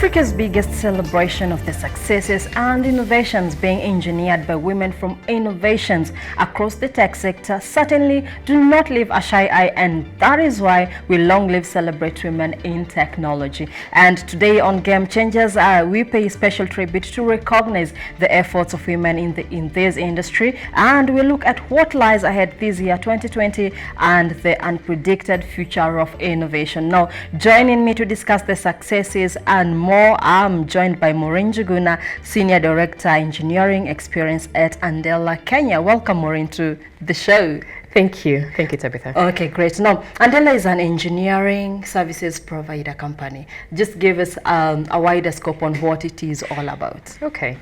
Africa's biggest celebration of the successes and innovations being engineered by women from innovations across the tech sector certainly do not leave a shy eye, and that is why we long live celebrate women in technology. And today on Game Changers, we pay special tribute to recognize the efforts of women in this industry, and we look at what lies ahead this year 2020 and the unpredicted future of innovation. Now, joining me to discuss the successes and more, I'm joined by Maureen Juguna, Senior Director Engineering Experience at Andela, Kenya. Welcome, Maureen, to the show. Thank you. Thank you, Tabitha. Okay, great. Now, Andela is an engineering services provider company. Just give us a wider scope on what it is all about. Okay.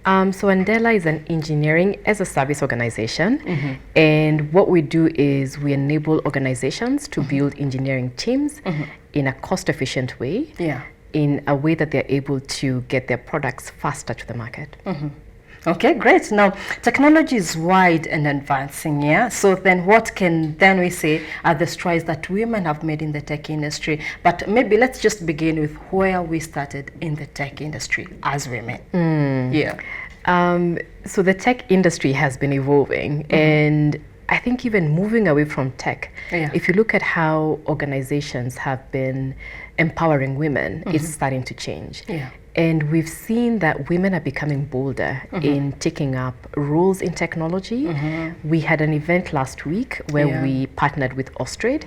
So Andela is an engineering as a service organization. And what we do is we enable organizations to build engineering teams in a cost-efficient way, in a way that they're able to get their products faster to the market. Okay, great. Now, technology is wide and advancing, yeah? So then what can then we say are the strides that women have made in the tech industry? But maybe let's just begin with where we started in the tech industry as women. So the tech industry has been evolving, and I think even moving away from tech, if you look at how organizations have been empowering women, it's starting to change. And we've seen that women are becoming bolder in taking up roles in technology. We had an event last week where we partnered with Austrade,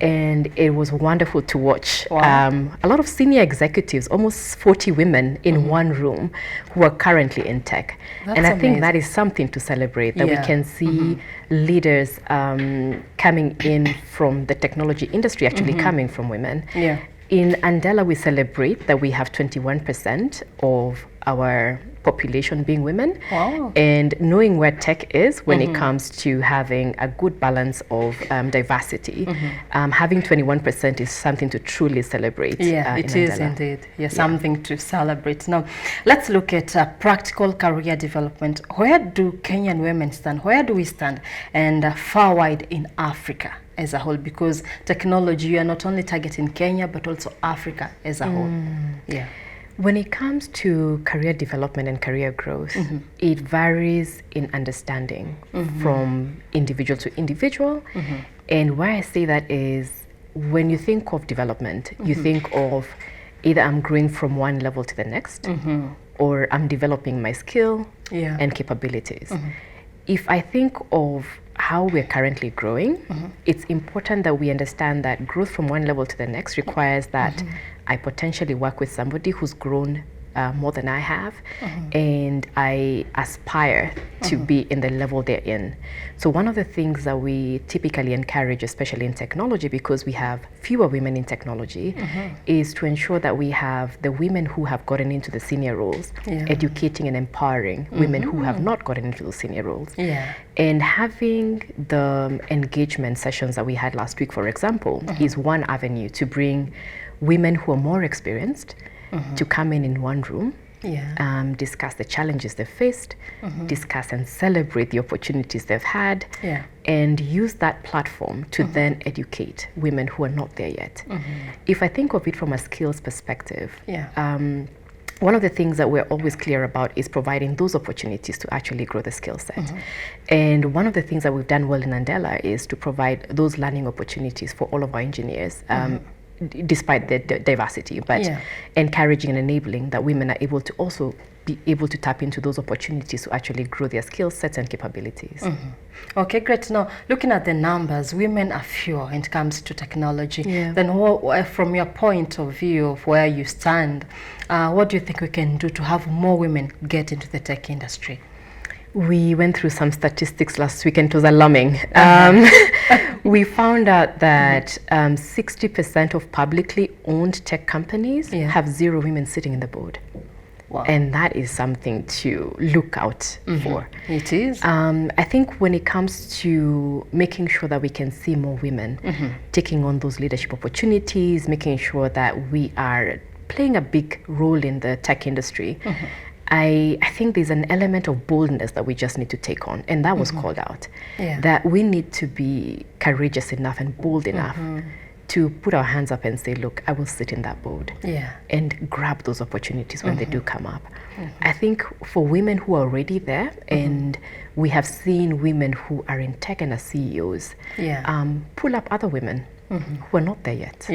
and it was wonderful to watch. A lot of senior executives, almost 40 women in one room, who are currently in tech. That's and I amazing. think that is something to celebrate, that we can see leaders coming in from the technology industry, actually coming from women. In Andela, we celebrate that we have 21% of our population being women. And knowing where tech is when it comes to having a good balance of diversity, having 21% is something to truly celebrate. It is indeed. Something to celebrate. Now, let's look at practical career development. Where do Kenyan women stand? Where do we stand? And far wide in Africa as a whole, because technology, you are not only targeting Kenya, but also Africa as a whole. When it comes to career development and career growth, it varies in understanding from individual to individual. And why I say that is, when you think of development, you think of either I'm growing from one level to the next, or I'm developing my skill and capabilities. If I think of how we're currently growing, it's important that we understand that growth from one level to the next requires that I potentially work with somebody who's grown more than I have, and I aspire to be in the level they're in. So one of the things that we typically encourage, especially in technology, because we have fewer women in technology, is to ensure that we have the women who have gotten into the senior roles, educating and empowering women who have not gotten into those senior roles. And having the engagement sessions that we had last week, for example, is one avenue to bring women who are more experienced to come in one room, discuss the challenges they've faced, discuss and celebrate the opportunities they've had, and use that platform to then educate women who are not there yet. If I think of it from a skills perspective, one of the things that we're always clear about is providing those opportunities to actually grow the skill set. And one of the things that we've done well in Andela is to provide those learning opportunities for all of our engineers, despite the diversity, but encouraging and enabling that women are able to also be able to tap into those opportunities to actually grow their skill sets and capabilities. Okay, great. Now, looking at the numbers, women are fewer when it comes to technology. Then from your point of view of where you stand, what do you think we can do to have more women get into the tech industry? We went through some statistics last week, and it was alarming. We found out that 60% of publicly owned tech companies have 0 women sitting in the board. And that is something to look out for. It is. I think when it comes to making sure that we can see more women taking on those leadership opportunities, making sure that we are playing a big role in the tech industry, I think there's an element of boldness that we just need to take on, and that was called out. That we need to be courageous enough and bold enough to put our hands up and say, look, I will sit in that board and grab those opportunities when they do come up. I think for women who are already there, and we have seen women who are in tech and are CEOs, pull up other women who are not there yet.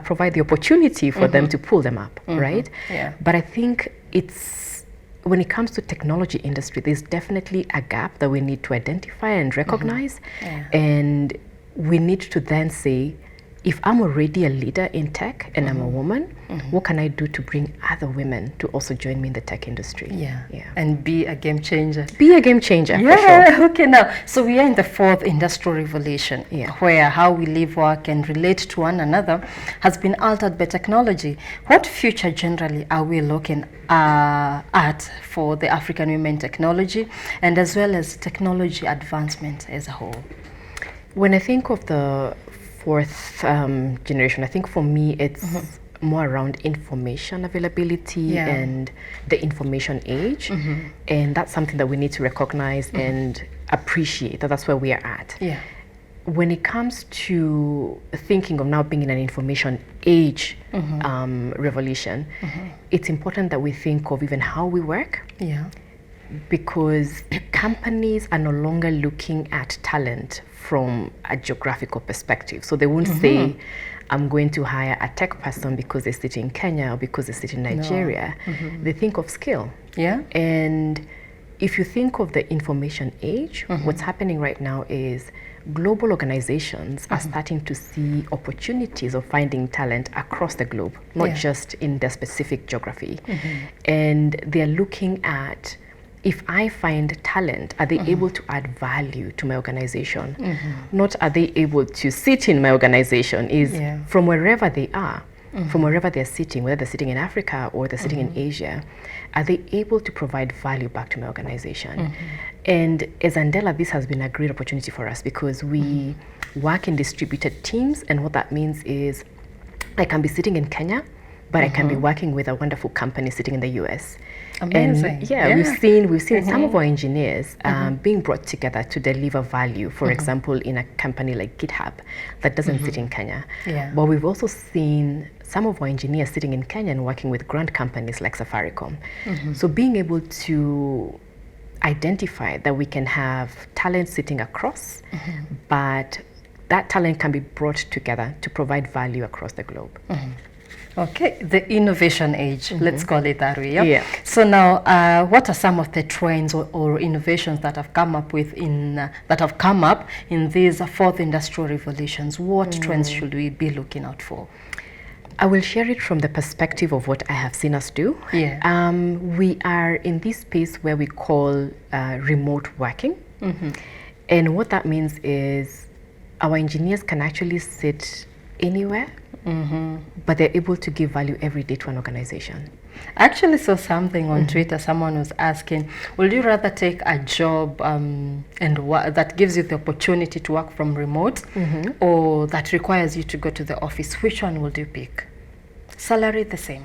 Provide the opportunity for them to pull them up, right? But I think when it comes to technology industry, there's definitely a gap that we need to identify and recognize. And we need to then say, if I'm already a leader in tech and I'm a woman, what can I do to bring other women to also join me in the tech industry? And be a game changer. Be a game changer, for sure. Okay, now, so we are in the fourth industrial revolution, where how we live, work, and relate to one another has been altered by technology. What future generally are we looking at for the African women technology, and as well as technology advancement as a whole? When I think of the fourth generation, I think for me it's more around information availability and the information age, and that's something that we need to recognize and appreciate that's where we are at. When it comes to thinking of now being in an information age revolution, it's important that we think of even how we work, because companies are no longer looking at talent from a geographical perspective. So they won't say, I'm going to hire a tech person because they sit in Kenya or because they sit in Nigeria. They think of skill. And if you think of the information age, what's happening right now is global organizations are starting to see opportunities of finding talent across the globe, not just in their specific geography. And they're looking at, if I find talent, are they able to add value to my organization? Not are they able to sit in my organization, is from wherever they are, from wherever they're sitting, whether they're sitting in Africa or they're sitting in Asia, are they able to provide value back to my organization? And as Andela, this has been a great opportunity for us because we work in distributed teams, and what that means is I can be sitting in Kenya, but I can be working with a wonderful company sitting in the US. Amazing. And we've seen some of our engineers being brought together to deliver value, for example, in a company like GitHub that doesn't sit in Kenya. But we've also seen some of our engineers sitting in Kenya and working with grand companies like Safaricom. So being able to identify that we can have talent sitting across, but that talent can be brought together to provide value across the globe. Okay, the innovation age, let's call it that way. So now, what are some of the trends or innovations that have come up in these fourth industrial revolutions? What trends should we be looking out for? I will share it from the perspective of what I have seen us do. We are in this space where we call remote working. And what that means is our engineers can actually sit anywhere, but they're able to give value every day to an organization. I actually saw something on Twitter. Someone was asking, would you rather take a job that gives you the opportunity to work from remote, or that requires you to go to the office? Which one would you pick? Salary the same.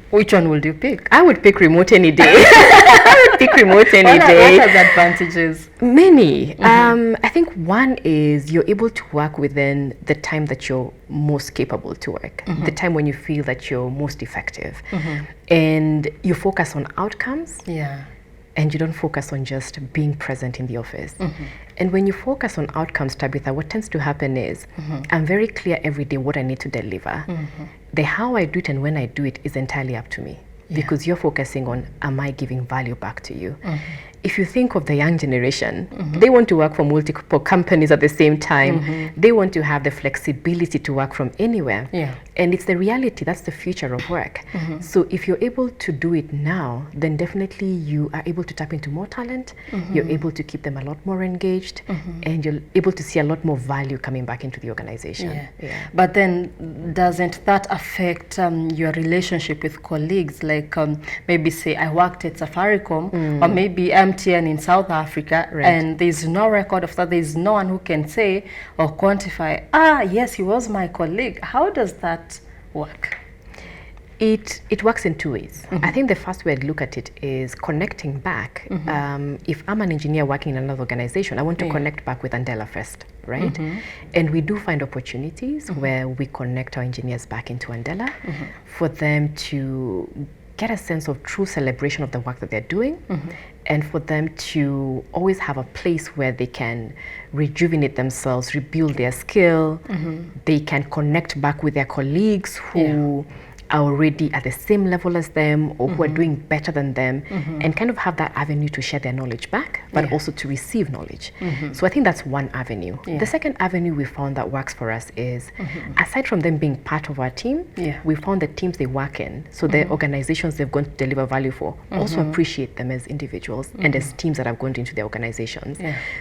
Which one would you pick? I would pick remote any day. I would pick remote any day. What are the advantages? Many. I think one is you're able to work within the time that you're most capable to work, the time when you feel that you're most effective. And you focus on outcomes. And you don't focus on just being present in the office. And when you focus on outcomes, Tabitha, what tends to happen is I'm very clear every day what I need to deliver. The how I do it and when I do it is entirely up to me, because you're focusing on, am I giving value back to you? If you think of the young generation, they want to work for multiple companies at the same time. They want to have the flexibility to work from anywhere. And it's the reality, that's the future of work. So if you're able to do it now, then definitely you are able to tap into more talent. You're able to keep them a lot more engaged, and you're able to see a lot more value coming back into the organization. But then doesn't that affect your relationship with colleagues? Like maybe say I worked at Safaricom, or maybe MTN in South Africa, and there's no record of that. There's no one who can say or quantify, yes, he was my colleague. How does that work? It works in two ways. I think the first way I'd look at it is connecting back. If I'm an engineer working in another organization, I want to connect back with Andela first, right? And we do find opportunities where we connect our engineers back into Andela for them to get a sense of true celebration of the work that they're doing, and for them to always have a place where they can rejuvenate themselves, rebuild their skill. They can connect back with their colleagues who are already at the same level as them, or who are doing better than them, and kind of have that avenue to share their knowledge back, but also to receive knowledge. So I think that's one avenue. The second avenue we found that works for us is, aside from them being part of our team, we found the teams they work in, so the organizations they've gone to deliver value for, also appreciate them as individuals and as teams that have gone into their organizations.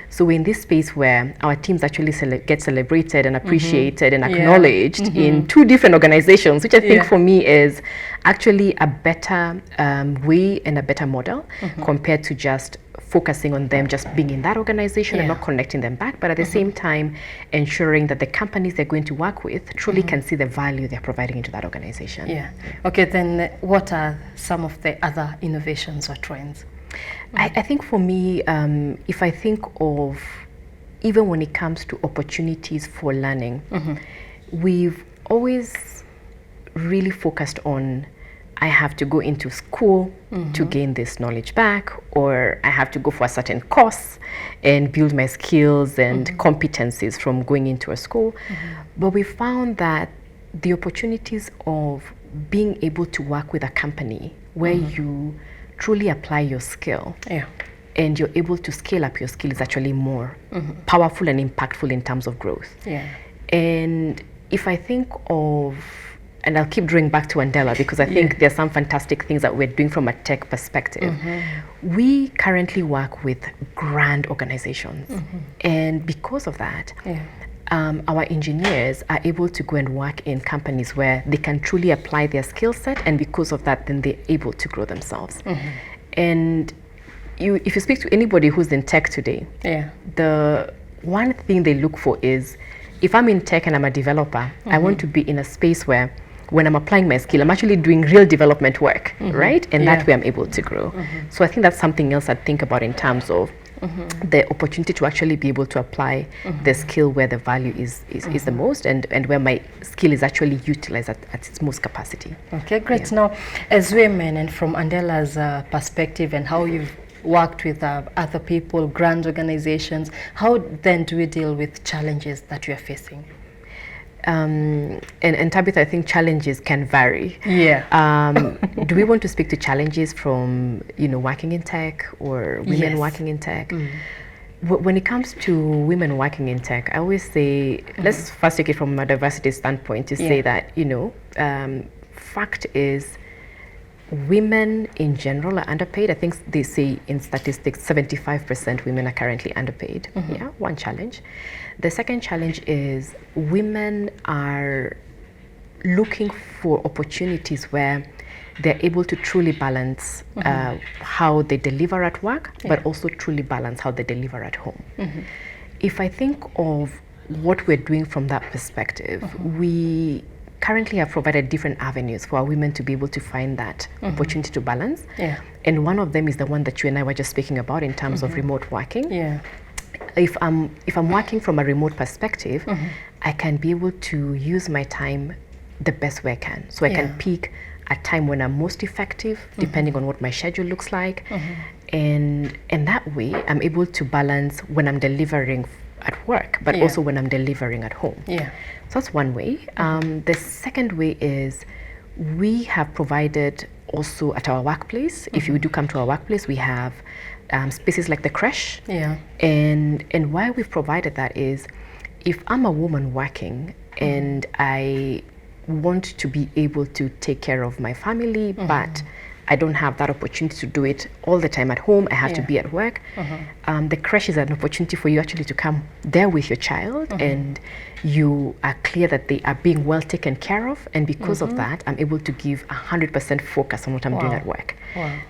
So we're in this space where our teams actually get celebrated and appreciated and acknowledged in two different organizations, which I think for me is actually a better way and a better model compared to just focusing on them just being in that organization and not connecting them back, but at the same time ensuring that the companies they're going to work with truly can see the value they're providing into that organization. Okay, then what are some of the other innovations or trends? I think for me, if I think of even when it comes to opportunities for learning, we've always really focused on, I have to go into school to gain this knowledge back, or I have to go for a certain course and build my skills and competencies from going into a school. But we found that the opportunities of being able to work with a company where you truly apply your skill and you're able to scale up your skill is actually more powerful and impactful in terms of growth. And if I think of, and I'll keep drawing back to Andela because I think there's some fantastic things that we're doing from a tech perspective. We currently work with grand organizations. And because of that, our engineers are able to go and work in companies where they can truly apply their skill set, and because of that, then they're able to grow themselves. And if you speak to anybody who's in tech today, the one thing they look for is, if I'm in tech and I'm a developer, I want to be in a space where when I'm applying my skill, I'm actually doing real development work, right? And that way I'm able to grow. So I think that's something else I'd think about in terms of the opportunity to actually be able to apply the skill where the value is the most, and where my skill is actually utilized at its most capacity. Okay, great. Now, as women, and from Andela's perspective and how you've worked with other people, grand organizations, how then do we deal with challenges that you are facing? And Tabitha, I think challenges can vary. Do we want to speak to challenges from, working in tech, or women working in tech? When it comes to women working in tech, I always say, let's first take it from a diversity standpoint to say that, fact is, women in general are underpaid. I think they say in statistics 75% women are currently underpaid. One challenge. The second challenge is women are looking for opportunities where they're able to truly balance how they deliver at work, but also truly balance how they deliver at home. If I think of what we're doing from that perspective, we currently have provided different avenues for our women to be able to find that opportunity to balance. And one of them is the one that you and I were just speaking about in terms of remote working. If I'm working from a remote perspective, I can be able to use my time the best way I can. So I can pick a time when I'm most effective, depending on what my schedule looks like. And that way, I'm able to balance when I'm delivering at work, but also when I'm delivering at home. So that's one way. The second way is, we have provided also at our workplace, if you do come to our workplace, we have spaces like the creche. And why we've provided that is, if I'm a woman working and I want to be able to take care of my family, but I don't have that opportunity to do it all the time at home, I have to be at work. The creche is an opportunity for you actually to come there with your child, and you are clear that they are being well taken care of, and because of that, I'm able to give 100% focus on what I'm doing at work.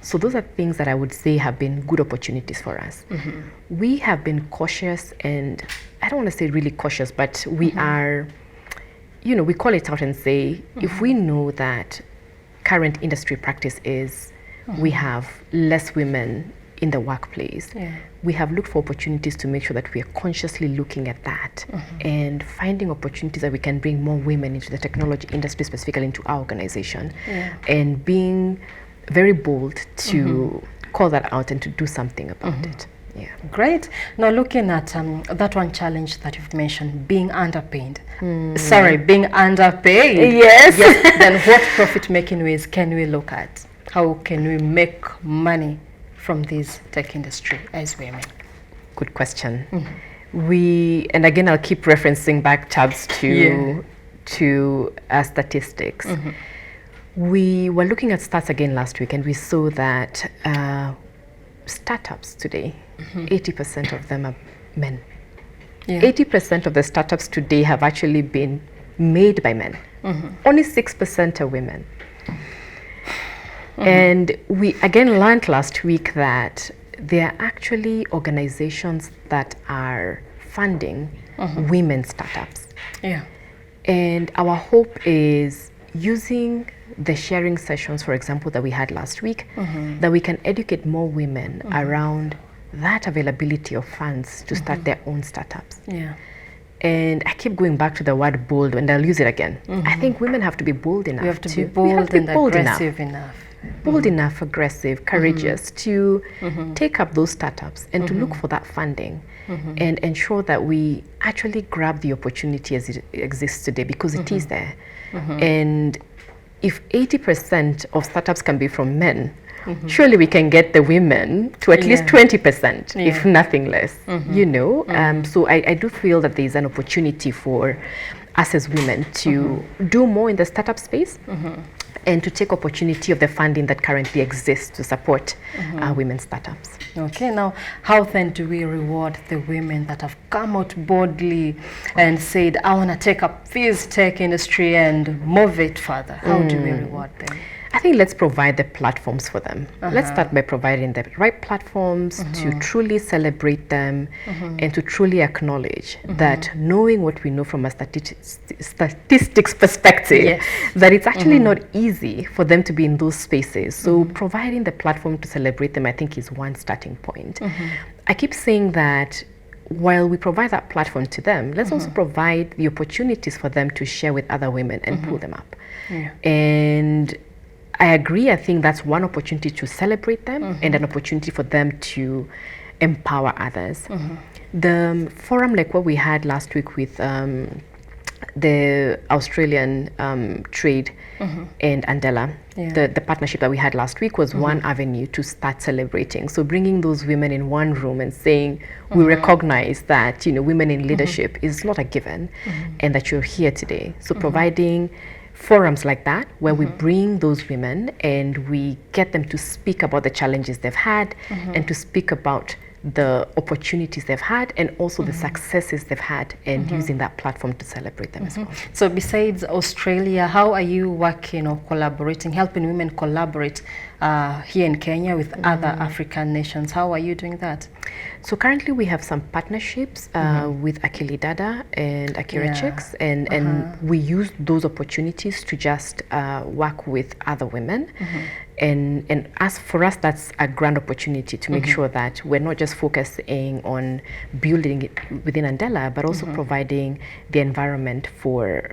So those are things that I would say have been good opportunities for us. We have been cautious, and I don't want to say really cautious, but we are, we call it out and say, if we know that current industry practice is we have less women in the workplace. We have looked for opportunities to make sure that we are consciously looking at that and finding opportunities that we can bring more women into the technology industry, specifically into our organization, and being very bold to call that out and to do something about it. Yeah. Great. Now looking at that one challenge that you've mentioned, being underpaid. Sorry, being underpaid. Yes. Then what profit making ways can we look at? How can we make money from this tech industry as women? Good question. And again, I'll keep referencing back, Chubbs, to statistics. We were looking at stats again last week, and we saw that startups today, 80% of them are men. 80% of the startups today have actually been made by men. Only 6% are women. And we again learned last week that there are actually organizations that are funding women startups. And our hope is using the sharing sessions, for example, that we had last week, that we can educate more women around that availability of funds to start their own startups. And I keep going back to the word bold, and I'll use it again. I think women have to be bold enough. We have to be bold and aggressive enough. Bold enough, aggressive, courageous to take up those startups and to look for that funding and ensure that we actually grab the opportunity as it exists today, because it is there. And if 80% of startups can be from men, surely we can get the women to at least 20%, if nothing less, you know. So I do feel that there's an opportunity for us as women to do more in the startup space and to take opportunity of the funding that currently exists to support women's startups. Okay, now how then do we reward the women that have come out boldly and said, I want to take up this tech industry and move it further? How do we reward them? I think let's provide the platforms for them. Let's start by providing the right platforms to truly celebrate them and to truly acknowledge that, knowing what we know from a statistics perspective, that it's actually not easy for them to be in those spaces. So providing the platform to celebrate them, I think, is one starting point. I keep saying that while we provide that platform to them, let's also provide the opportunities for them to share with other women and pull them up. And I agree. I think that's one opportunity to celebrate them and an opportunity for them to empower others. The forum like what we had last week with the Australian trade and Andela, the partnership that we had last week was one avenue to start celebrating. So bringing those women in one room and saying, we recognize that, you know, women in leadership is not a given and that you're here today. So providing forums like that, where we bring those women and we get them to speak about the challenges they've had and to speak about the opportunities they've had and also the successes they've had, and using that platform to celebrate them as well. So besides Australia, how are you working or collaborating, helping women collaborate here in Kenya with other African nations? How are you doing that? So currently we have some partnerships with Akili Dada and Akira Chicks, and we use those opportunities to just work with other women. And as for us, that's a grand opportunity to make sure that we're not just focusing on building it within Andela, but also providing the environment for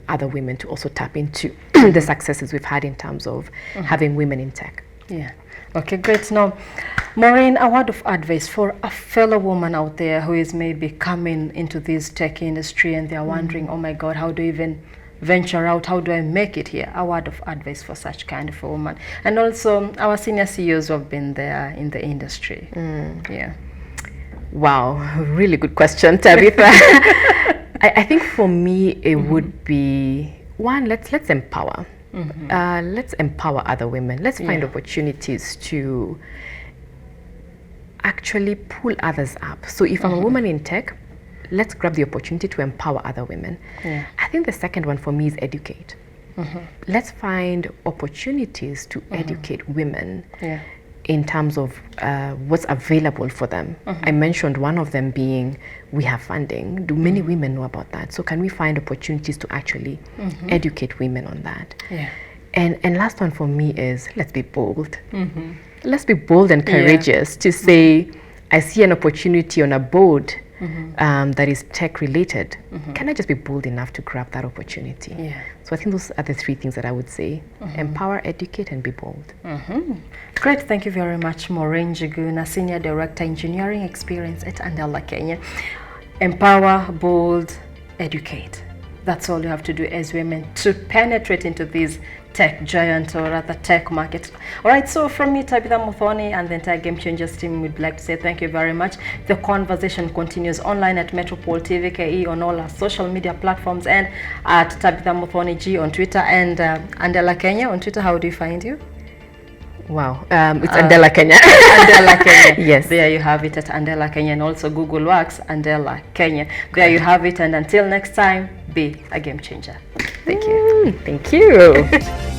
other women to also tap into the successes we've had in terms of having women in tech. Okay, great. Now, Maureen, a word of advice for a fellow woman out there who is maybe coming into this tech industry and they're wondering, oh my God, how do I even venture out? How do I make it here? A word of advice for such kind of a woman. And also our senior CEOs who have been there in the industry. Wow, really good question, Tabitha. I think for me it would be, one, let's empower. Let's empower other women. Let's find opportunities to actually pull others up. So if I'm a woman in tech, let's grab the opportunity to empower other women. I think the second one for me is educate. Let's find opportunities to educate women in terms of what's available for them. I mentioned one of them being, we have funding. Do many women know about that? So can we find opportunities to actually educate women on that? And last one for me is, let's be bold. Let's be bold and courageous to say, I see an opportunity on a board that is tech related. Can I just be bold enough to grab that opportunity? So I think those are the three things that I would say. Empower, educate, and be bold. Great. Thank you very much, Maureen Jiguna, Senior Director, Engineering Experience at Andela, Kenya. Empower, bold, educate. That's all you have to do as women to penetrate into these tech giant, or rather tech market. All right, so from me, Tabitha Muthoni, and the entire Game Changers team, we'd like to say thank you very much. The conversation continues online at Metropole TV KE on all our social media platforms, and at Tabitha Muthoni G on Twitter, and Andela Kenya on Twitter. How do you find you? Wow, it's Andela Kenya. Andela Kenya. Yes. There you have it at Andela Kenya, and also Google Works, Andela Kenya. There you have it, and until next time, be a game changer. Thank you. Thank you.